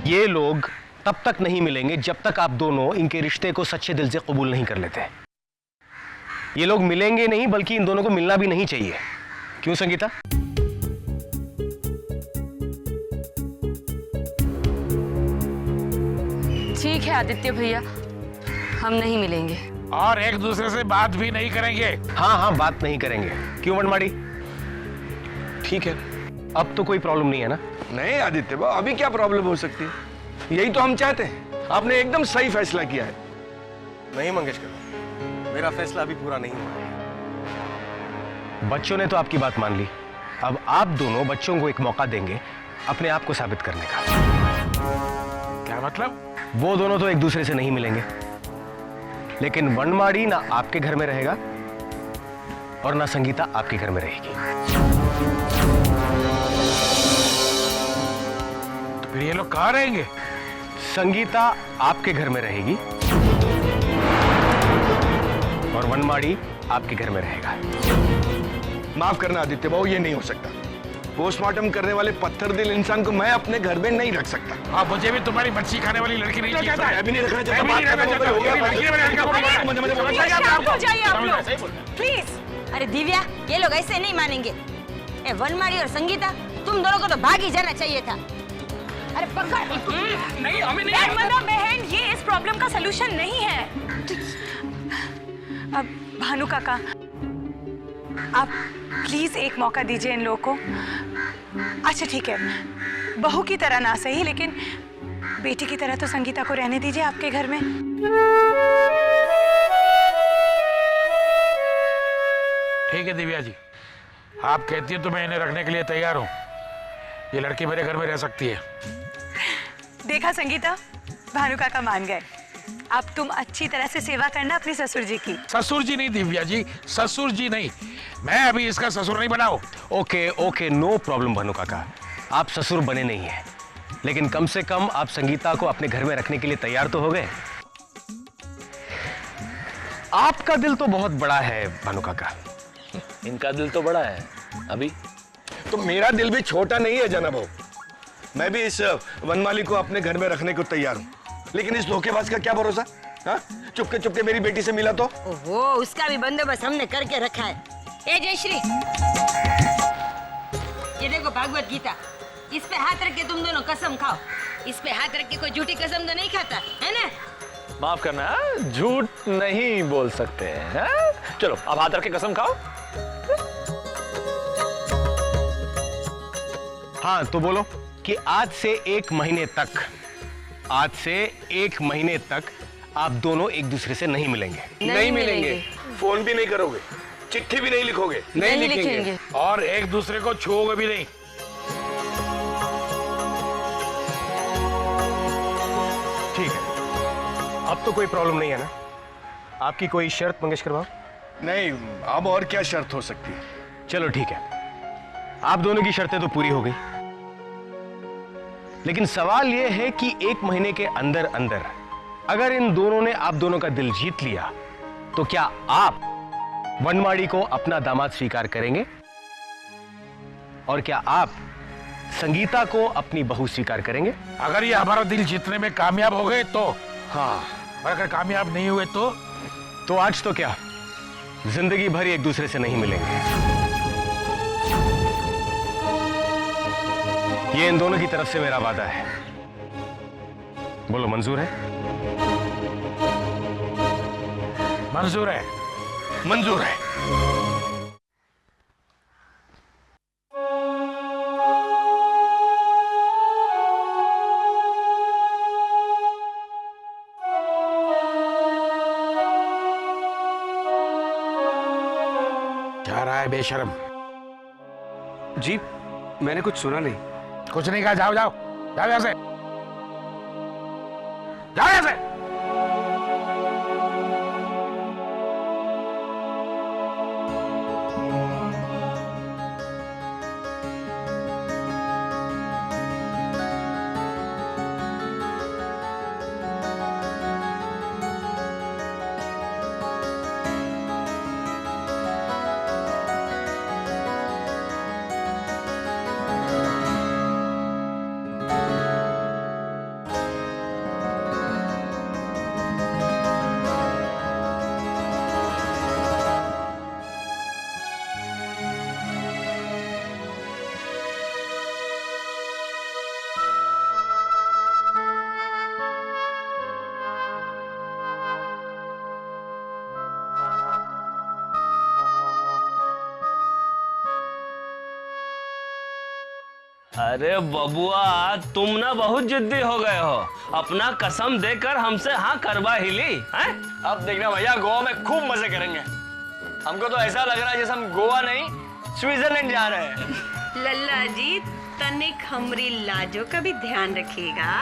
ये लोग तब तक नहीं मिलेंगे जब तक आप दोनों इनके रिश्ते को सच्चे दिल से कबूल नहीं कर लेते। ये लोग मिलेंगे नहीं, बल्कि इन दोनों को मिलना भी नहीं चाहिए। क्यों संगीता? ठीक है आदित्य भैया, हम नहीं मिलेंगे और एक दूसरे से बात भी नहीं करेंगे। हाँ हाँ, बात नहीं करेंगे। क्यों वनमाड़ी? ठीक है, अब तो कोई प्रॉब्लम नहीं है ना? नहीं आदित्य बाबू, अभी क्या प्रॉब्लम हो सकती है? यही तो हम चाहते हैं। आपने एकदम सही फैसला किया है। नहीं मंगेशकर, मेरा फैसला अभी पूरा नहीं हुआ है। बच्चों ने तो आपकी बात मान ली, अब आप दोनों बच्चों को एक मौका देंगे अपने आप को साबित करने का। क्या मतलब? वो दोनों तो एक दूसरे से नहीं मिलेंगे, लेकिन वनमाड़ी ना आपके घर में रहेगा और ना संगीता आपके घर में रहेगी। तो फिर ये लोग कहाँ रहेंगे? संगीता आपके घर में रहेगी और वनमाड़ी आपके घर में रहेगा। माफ करना आदित्य बाबू, ये नहीं हो सकता। पोस्टमार्टम करने वाले पत्थर दिल इंसान को मैं अपने घर में नहीं रख सकता। आप मुझे भी तुम्हारी मच्छी खाने वाली लड़की नहीं चाहता। मैं भी नहीं रखना चाहता। प्लीज। अरे दिव्या, ये लोग ऐसे नहीं मानेंगे। ए वनमाड़ी और संगीता, तुम दोनों को तो भाग ही जाना चाहिए था। अरे पकड़। नहीं, हमें नहीं। बहन, ये इस प्रॉब्लम का सलूशन नहीं है। अब भानु काका, आप प्लीज एक मौका दीजिए इन लोगों को। अच्छा ठीक है, बहू की तरह ना सही, लेकिन बेटी की तरह तो संगीता को रहने दीजिए आपके घर में। ठीक है दिव्या जी, आप कहती हो तो मैं इन्हें रखने के लिए तैयार हूँ। ये लड़की मेरे घर में रह सकती है। देखा संगीता, भानु काका मान गए। अब तुम अच्छी तरह से सेवा करना अपने ससुर जी की। ससुर जी नहीं दिव्या जी, ससुर जी नहीं। मैं अभी इसका ससुर नहीं बनाऊं। Okay okay, no problem Bhanu काका, आप ससुर बने नहीं हैं, लेकिन कम से कम आप संगीता को अपने घर में रखने के लिए तैयार तो हो गए। आपका दिल तो बहुत बड़ा है भानु काका। इनका दिल तो बड़ा है अभी। तो मेरा दिल भी छोटा नहीं है जनाब बाबू। मैं भी इस वनमाली को अपने घर में रखने को तैयार हूँ, लेकिन इस धोखेबाज का क्या भरोसा? हाँ, चुपके चुपके मेरी बेटी से मिला तो? ओहो, उसका भी बंदोबस्त हमने करके रखा है। ए जयश्री, ये देखो भागवत गीता, इस पे हाथ रख के तुम दोनों कसम खाओ। इस पे हाथ रख के कोई झूठी कसम तो नहीं खाता है ना? माफ करना, झूठ नहीं बोल सकते हैं। चलो अब हाथ रख के कसम खाओ। हाँ तो बोलो कि आज से 1 महीने तक आप दोनों एक दूसरे से नहीं मिलेंगे। नहीं मिलेंगे। फोन भी नहीं करोगे, चिट्ठी भी नहीं लिखोगे? नहीं लिखेंगे। और एक दूसरे को छुओगे भी नहीं। ठीक है, अब तो कोई प्रॉब्लम नहीं है ना? आपकी कोई शर्त मंगेशकर बाबू? नहीं, अब और क्या शर्त हो सकती है? चलो ठीक है, आप दोनों की शर्तें तो पूरी हो गई, लेकिन सवाल यह है कि 1 महीने के अंदर अंदर अगर इन दोनों ने आप दोनों का दिल जीत लिया तो क्या आप वनमाड़ी को अपना दामाद स्वीकार करेंगे? और क्या आप संगीता को अपनी बहू स्वीकार करेंगे? अगर ये हमारा दिल जीतने में कामयाब हो गए तो हाँ, और अगर कामयाब नहीं हुए तो आज तो क्या, जिंदगी भर एक दूसरे से नहीं मिलेंगे। ये इन दोनों की तरफ से मेरा वादा है। बोलो, मंजूर है? मंजूर है। मंजूर है। क्या रहा है बेशरम? जी, मैंने कुछ सुना नहीं। कुछ नहीं कहा, जाओ जाओ जाओ यहाँ से, जाओ यहाँ से। अरे बबुआ, तुम ना बहुत जिद्दी हो गए हो। अपना कसम देकर हमसे हाँ करवा ही ली हैं? अब देखना भैया, गोवा में खूब मजे करेंगे। हमको तो ऐसा लग रहा है जैसे हम गोवा नहीं स्विट्जरलैंड जा रहे हैं। लल्ला जी, तनिक हमरी लाजो का भी ध्यान रखिएगा।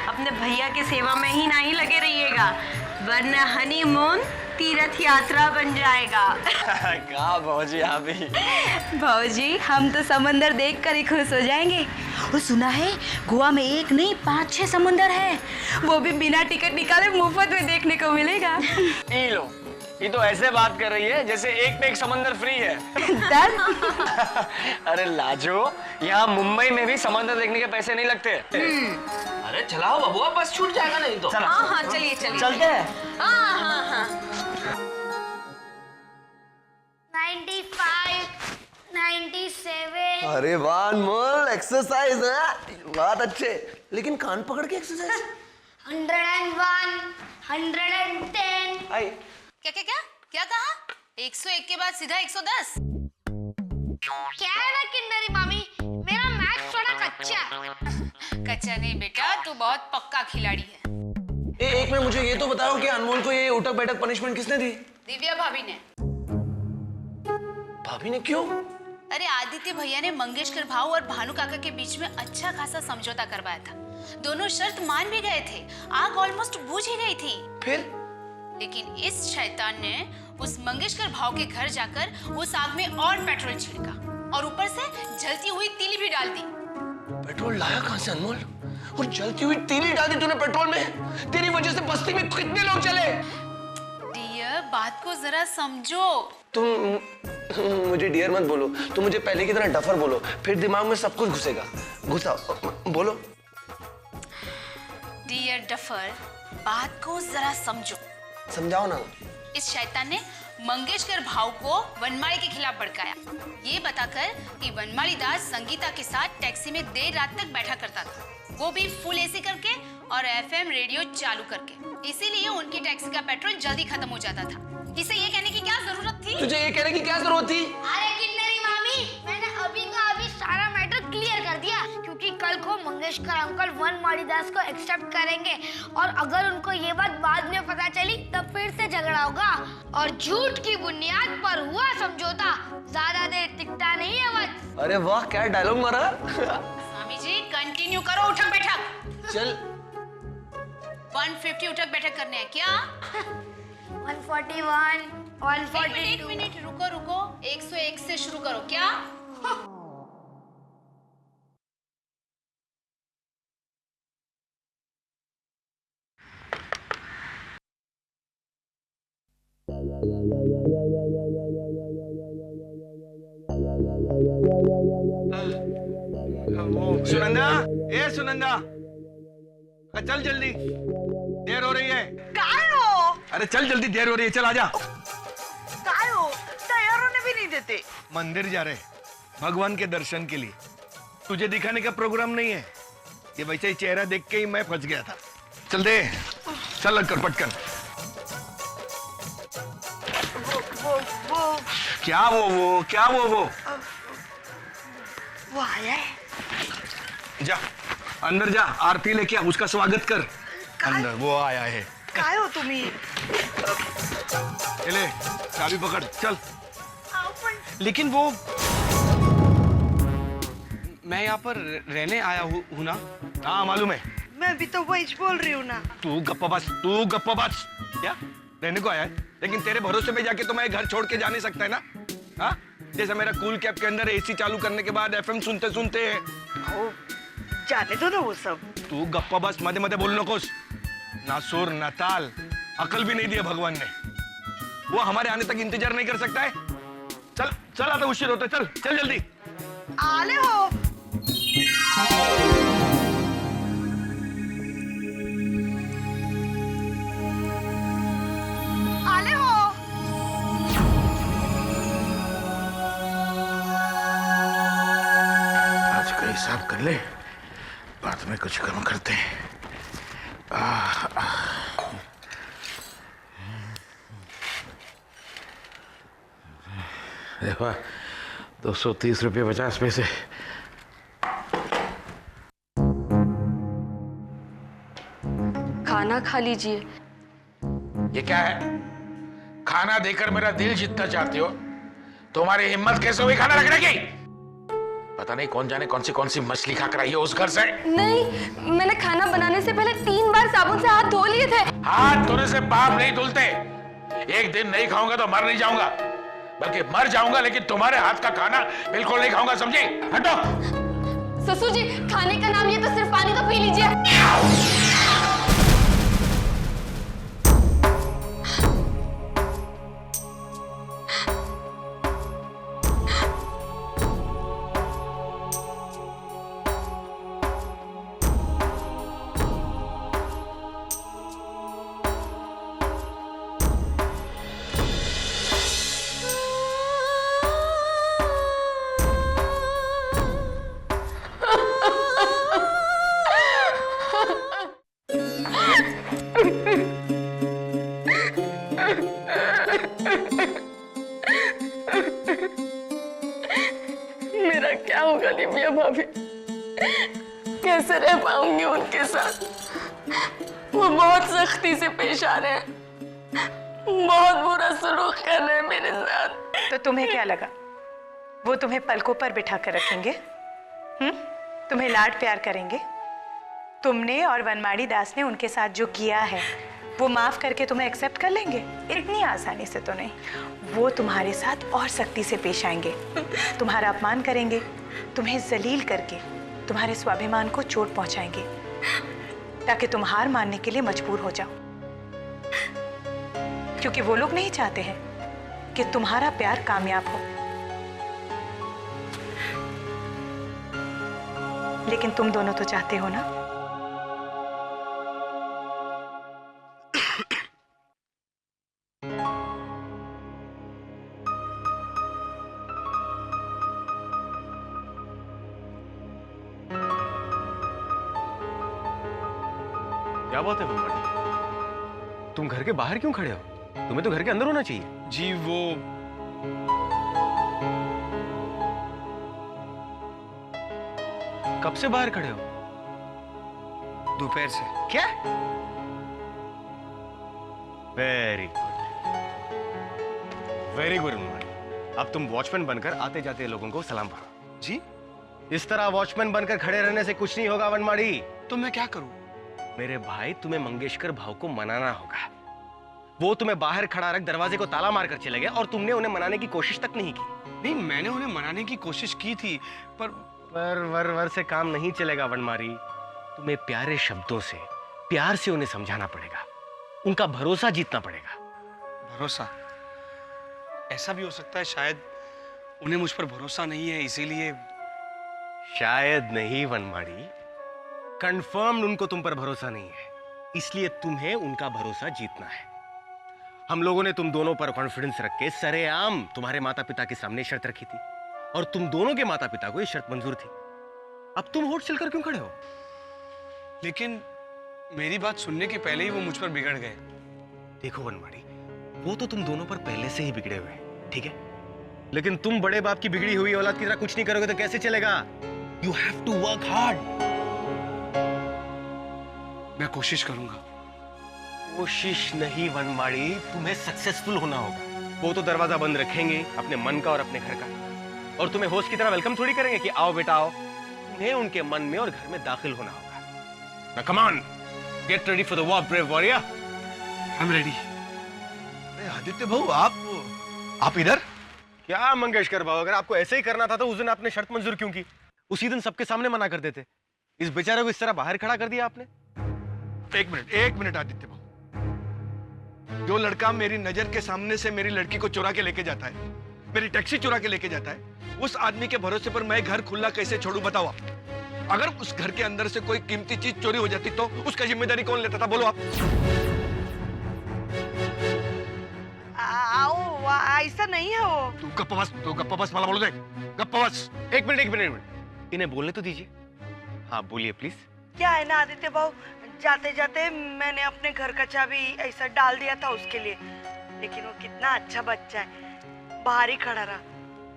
अपने भैया की सेवा में ही नहीं लगे रहिएगा, वरना हनीमून तीर्थ यात्रा बन जाएगा। कहाँ भौजी आप भी? भौजी, हम तो समंदर देखकर ही खुश हो जाएंगे। और सुना है गोवा में एक नहीं 5-6 समुंदर है, वो भी बिना टिकट निकाले मुफ्त में देखने को मिलेगा। ई लो, ये तो ऐसे बात कर रही है जैसे एक पे एक समंदर फ्री है। अरे लाजो, यहाँ मुंबई में भी समंदर देखने के पैसे नहीं लगते। अरे चलाओ बबुआ, बस छूट जाएगा नहीं तो। हाँ हाँ, चलिए चलिए चलते हैं। हाँ हाँ हाँ। 95, 97। अरे वाह अनमोल, एक्सरसाइज है, बहुत अच्छे। लेकिन कान पकड़ के एक्सरसाइज। 101, 110। आई क्या क्या क्या क्या कहा? 101 के बाद सीधा 110? क्या है ना किन्नरी मामी, मेरा मैथ्स थोड़ा कच्चा है। कच्चा नहीं बेटा, तू बहुत पक्का खिलाड़ी है। एक मिनट, मुझे ये तो बताओ कि अनमोल को ये उठक बैठक पनिशमेंट किसने दी? दिव्या भाभी ने। भाभी ने? क्यों? अरे आदित्य भैया ने मंगेशकर भाऊ और भानु काका के बीच में अच्छा खासा समझौता करवाया था। दोनों शर्त मान भी गए थे, आग ऑलमोस्ट बुझ ही गई थी। फिर? लेकिन इस शैतान ने उस मंगेशकर भाव के घर जाकर उस आग में और पेट्रोल छिड़का और ऊपर से जलती हुई तीली भी डाल दी। पेट्रोल लाया कहां से अनमोल? और जलती हुई तीली डाल दी तूने पेट्रोल में? तेरी वजह से बस्ती में कितने लोग चले? डियर, बात को जरा समझो। तुम मुझे डियर मत बोलो, तुम मुझे पहले की तरह डफर बोलो, फिर दिमाग में सब कुछ घुसेगा। घुसाओ, बोलो। डियर डफर, बात को जरा समझो। समझाओ ना। इस शैतान ने मंगेशकर भाव को वनमाली के खिलाफ भड़काया, ये बताकर कि वनमाली दास संगीता के साथ टैक्सी में देर रात तक बैठा करता था, वो भी फुल एसी करके और एफएम रेडियो चालू करके। इसीलिए उनकी टैक्सी का पेट्रोल जल्दी खत्म हो जाता था। इसे ये कहने की क्या जरूरत थी? तुझे ये कहने की क्या जरूरत थी? अरे किन्नरी मामी, मैंने अभी का अभी सारा मैटर क्लियर कर दिया, क्योंकि कल को मंगेशकर अंकल वनमाली दास को एक्सेप्ट करेंगे और अगर उनको ये बात बाद में पता चली तब फिर से झगड़ा होगा और झूठ की बुनियाद पर हुआ समझौता ज्यादा देर टिकता नहीं है। वत अरे वाह, क्या डायलॉग मारा। स्वामी जी, कंटिन्यू करो उठक बैठक। चल 150 उठक बैठक करने हैं क्या? 141, 142। एक मिनट रुको रुको, 101 से शुरू करो क्या? सुनंदा, ए सुनंदा, चल जल्दी, देर हो रही है। काय हो? अरे चल जल्दी, देर हो रही है, चल आजा। काय हो? तैयार होने भी नहीं देते। मंदिर जा रहे, भगवान के दर्शन के लिए। तुझे दिखाने का प्रोग्राम नहीं है, ये वैसे ही चेहरा देख के ही मैं फंस गया था। चल दे, चल लग कर पटकन। वो क्या वो आया है। जा अंदर जा, आरती लेके आ, उसका स्वागत कर। अंदर वो आया है। काय हो तुम्ही? ले चाबी पकड़, चल। लेकिन वो मैं यहाँ पर रहने आया हूँ ना। हाँ मालूम है। मैं भी तो वही बोल रही हूँ ना। तू गप्पा बस। क्या रहने को आया है? लेकिन तेरे भरोसे पे जाके तो मैं घर छोड़ के जा नहीं सकता है ना। हाँ, जैसे मेरा कूल कैप के अंदर एसी चालू करने के बाद एफएम सुनते जाने दो ना वो सब। तू गप्पा बस, मधे मधे बोल नकोस। ना सुर ना ताल, अकल भी नहीं दिया भगवान ने। वो हमारे आने तक इंतजार नहीं कर सकता है। चल आता उशीर होता है, चल जल्दी। आले हो। हिसाब कर ले, बाद में कुछ कम करते हैं। देखो 230 रुपये 50 पैसे। खाना खा लीजिए। ये क्या है? खाना देकर मेरा दिल जीतना चाहती हो? तुम्हारी हिम्मत कैसे हुई खाना रखने की? पता नहीं कौन जाने कौन सी मछली खाकर आई है उस घर से। नहीं, मैंने खाना बनाने से पहले 3 बार साबुन से हाथ धो लिए थे। हाथ धोने से पाप नहीं धुलते। एक दिन नहीं खाऊंगा तो मर नहीं जाऊंगा, बल्कि मर जाऊंगा, लेकिन तुम्हारे हाथ का खाना बिल्कुल नहीं खाऊंगा, समझी? हटो। ससुर जी, खाने का नाम ये तो सिर्फ पानी तो पी लीजिए। मेरा क्या होगा दिव्या भाभी? कैसे रह पाऊंगी उनके साथ? वो बहुत सख्ती से पेश आ रहे हैं, बहुत बुरा सलूक कर रहे हैं मेरे साथ। तो तुम्हें क्या लगा वो तुम्हें पलकों पर बिठा कर रखेंगे? तुम्हें लाड प्यार करेंगे? तुमने और वनमाड़ी दास ने उनके साथ जो किया है वो माफ करके तुम्हें एक्सेप्ट कर लेंगे? इतनी आसानी से तो नहीं। वो तुम्हारे साथ और सख्ती से पेश आएंगे, तुम्हारा अपमान करेंगे, तुम्हें जलील करके तुम्हारे स्वाभिमान को चोट पहुंचाएंगे, ताकि तुम हार मानने के लिए मजबूर हो जाओ। क्योंकि वो लोग नहीं चाहते हैं कि तुम्हारा प्यार कामयाब हो, लेकिन तुम दोनों तो चाहते हो ना? क्या बात है वनमाली? तुम घर के बाहर क्यों खड़े हो? तुम्हें तो घर के अंदर होना चाहिए। जी वो कब से बाहर खड़े हो? दोपहर से। क्या? Very good, very good Vanmali. अब तुम वॉचमैन बनकर आते जाते लोगों को सलाम पढ़ो। जी? इस तरह वॉचमैन बनकर खड़े रहने से कुछ नहीं होगा वनमाली। तो मैं क्या करूं? मेरे भाई, तुम्हें मंगेशकर भाव को मनाना होगा। वो तुम्हें बाहर खड़ा रख दरवाजे को ताला मारकर चले गए और तुमने उन्हें मनाने की कोशिश तक नहीं की। नहीं, मैंने उन्हें मनाने की कोशिश की थी, पर वर से काम नहीं चलेगा वनमाली। तुम्हें प्यारे शब्दों से, प्यार से उन्हें समझाना पड़ेगा, उनका भरोसा जीतना पड़ेगा। भरोसा? ऐसा भी हो सकता है शायद उन्हें मुझ पर भरोसा नहीं है, इसीलिए। शायद नहीं वनमाली, कंफर्म्ड उनको तुम पर भरोसा नहीं है, इसलिए तुम्हें उनका भरोसा जीतना है। हम लोगों ने तुम दोनों पर कॉन्फिडेंस रख के सरेआम तुम्हारे माता पिता के सामने शर्त रखी थी, और तुम दोनों के माता पिता को ये शर्त मंजूर थी। अब तुम होठ छिलकर क्यों खड़े हो? लेकिन मेरी बात सुनने के पहले ही वो मुझ पर बिगड़ गए। देखो वनमाली, वो तो तुम दोनों पर पहले से ही बिगड़े हुए हैं, ठीक है? लेकिन तुम बड़े बाप की बिगड़ी हुई औलाद की तरह कुछ नहीं करोगे तो कैसे चलेगा? You have to work hard. मैं कोशिश करूंगा। कोशिश नहीं वनमाली, तुम्हें सक्सेसफुल होना होगा। वो तो दरवाजा बंद रखेंगे अपने मन का और अपने घर का, और तुम्हें होस्ट की तरह वेलकम थोड़ी करेंगे कि आओ बेटा आओ। तुम्हें उनके मन में और घर में दाखिल होना होगा। Now come on, get ready for the war, brave warrior. I'm ready. Aditya भाऊ, आप इधर? क्या मंगेशकर भाऊ, अगर आपको ऐसे ही करना था तो उस दिन आपने शर्त मंजूर क्यों की? उसी दिन सबके सामने मना कर देते। इस बेचारे को इस तरह बाहर खड़ा कर दिया आपने। एक मिनट आदित्य भाऊ, जो लड़का मेरी नजर के सामने से मेरी लड़की को चुरा के लेके जाता है, मेरी टैक्सी चुरा के लेके जाता है, उस आदमी के भरोसे पर मैं घर खुला कैसे छोड़ू बताओ आप? अगर उस घर के अंदर से कोई कीमती चीज चोरी हो जाती तो उसका जिम्मेदारी कौन लेता था, बोलो आप? ऐसा नहीं है वो। तू गप्पा बस वाला बोलो दे, गप्पा बस। एक मिनट, इन्हें बोलने तो दीजिए। हाँ बोलिए प्लीज। क्या है ना आदित्य भाऊ, जाते जाते मैंने अपने घर का चाबी ऐसा डाल दिया था उसके लिए, लेकिन वो कितना अच्छा बच्चा है, बाहर ही खड़ा रहा,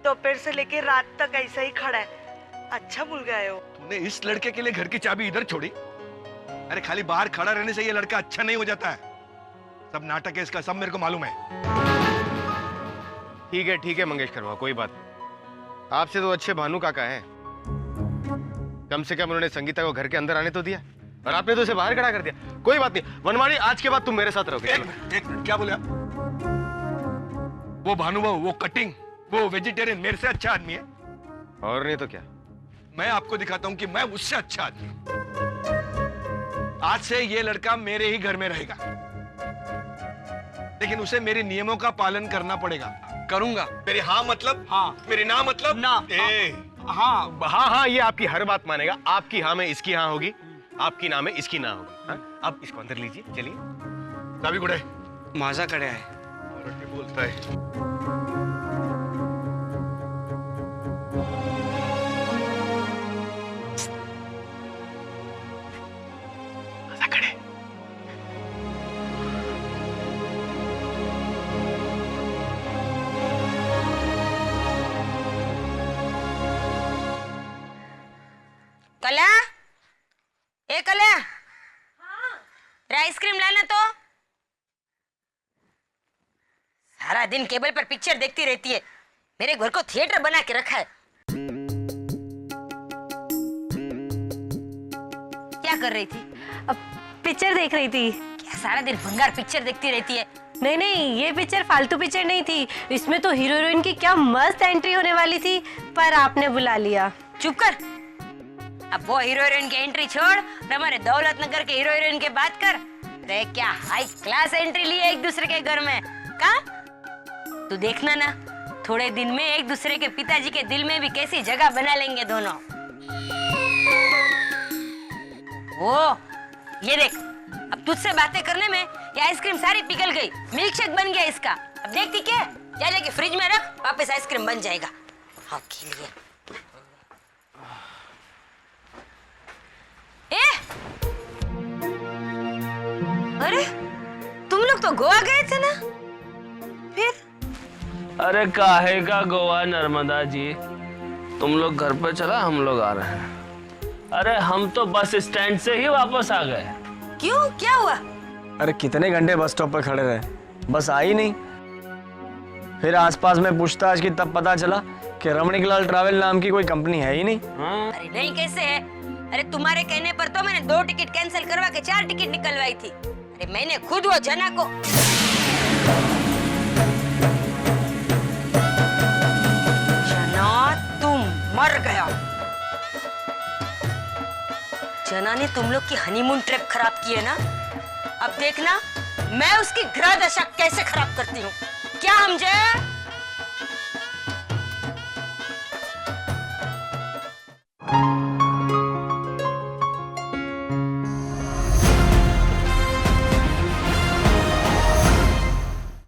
दोपहर से लेके रात तक ऐसा ही खड़ा है। अच्छा भूल गए हो। तूने इस लड़के के लिए घर की चाबी इधर छोड़ी? अरे खाली बाहर खड़ा रहने से ये लड़का अच्छा नहीं हो जाता है। सब नाटक है इसका, सब मेरे को मालूम है। ठीक है मंगेशकर भाऊ, कोई बात नहीं। आपसे तो अच्छे भानु काका हैं। कम से कम उन्होंने संगीता को घर के अंदर आने तो दिया, और आपने तो उसे बाहर खड़ा कर दिया। कोई बात नहीं वनमाली, आज के बाद तुम मेरे साथ रहोगे। एक मिनट, क्या बोले आप? वो भानुबाबू, वो कटिंग, वो वेजिटेरियन मेरे से अच्छा आदमी है। और नहीं तो क्या। मैं आपको दिखाता हूं कि मैं उससे अच्छा आदमी हूं। आज से ये लड़का मेरे ही घर में रहेगा, लेकिन उसे मेरे नियमों का पालन करना पड़ेगा। करूंगा। मेरी हाँ मतलब हाँ, मेरी ना मतलब ना। हाँ हाँ हाँ, ये आपकी हर बात मानेगा। आपकी हाँ में इसकी हाँ होगी, आपकी ना में इसकी ना होगी। हाँ? अब इसको अंदर लीजिए, चलिए। चाबी गुड़े माझा कड़े है बोलता है। कला, ए कला, आइसक्रीम लाना तो। सारा दिन केबल पर पिक्चर देखती रहती है, मेरे घर को थिएटर बना के रखा है। क्या कर रही थी? अब पिक्चर देख रही थी। क्या सारा दिन भंगार पिक्चर देखती रहती है? नहीं नहीं, ये पिक्चर फालतू पिक्चर नहीं थी। इसमें तो हीरो हीरोइन की क्या मस्त एंट्री होने वाली थी, पर आपने बुला लिया। चुप कर। अब वो हीरो हीरोइन की एंट्री छोड़, हमारे दौलत नगर के हीरो हीरोइन की बात कर। अरे क्या हाई क्लास एंट्री ली है एक दूसरे के घर में। कहा? तू देखना ना, थोड़े दिन में एक दूसरे के पिताजी के दिल में भी कैसी जगह बना लेंगे दोनों। वो ये देख, अब तुझसे बातें करने में ये आइसक्रीम सारी पिघल गई, मिल्क शेक बन गया इसका। अब देखती क्या, जा जाके फ्रिज में रख, वापस आइसक्रीम बन जाएगा। हाँ खिलिए। अरे तुम लोग तो गोवा गए थे ना, फिर? अरे काहे का गोवा नर्मदा जी, तुम लोग घर पे चला, हम लोग आ रहे हैं। अरे हम तो बस स्टैंड से ही वापस आ गए। क्यों, क्या हुआ? अरे कितने घंटे बस स्टॉप पर खड़े रहे, बस आई नहीं। फिर आसपास में पूछताछ की, तब पता चला कि रमणीकलाल ट्रैवल नाम की कोई कंपनी है ही नहीं। अरे नहीं कैसे है? अरे तुम्हारे कहने पर तो मैंने 2 टिकट कैंसिल करवा के 4 टिकट निकलवाई थी। अरे मैंने खुद वो जना को। जना तुम मर गया। जना ने तुम लोग की हनीमून ट्रिप खराब की है ना, अब देखना मैं उसकी ग्रह दशा कैसे खराब करती हूँ। क्या समझे?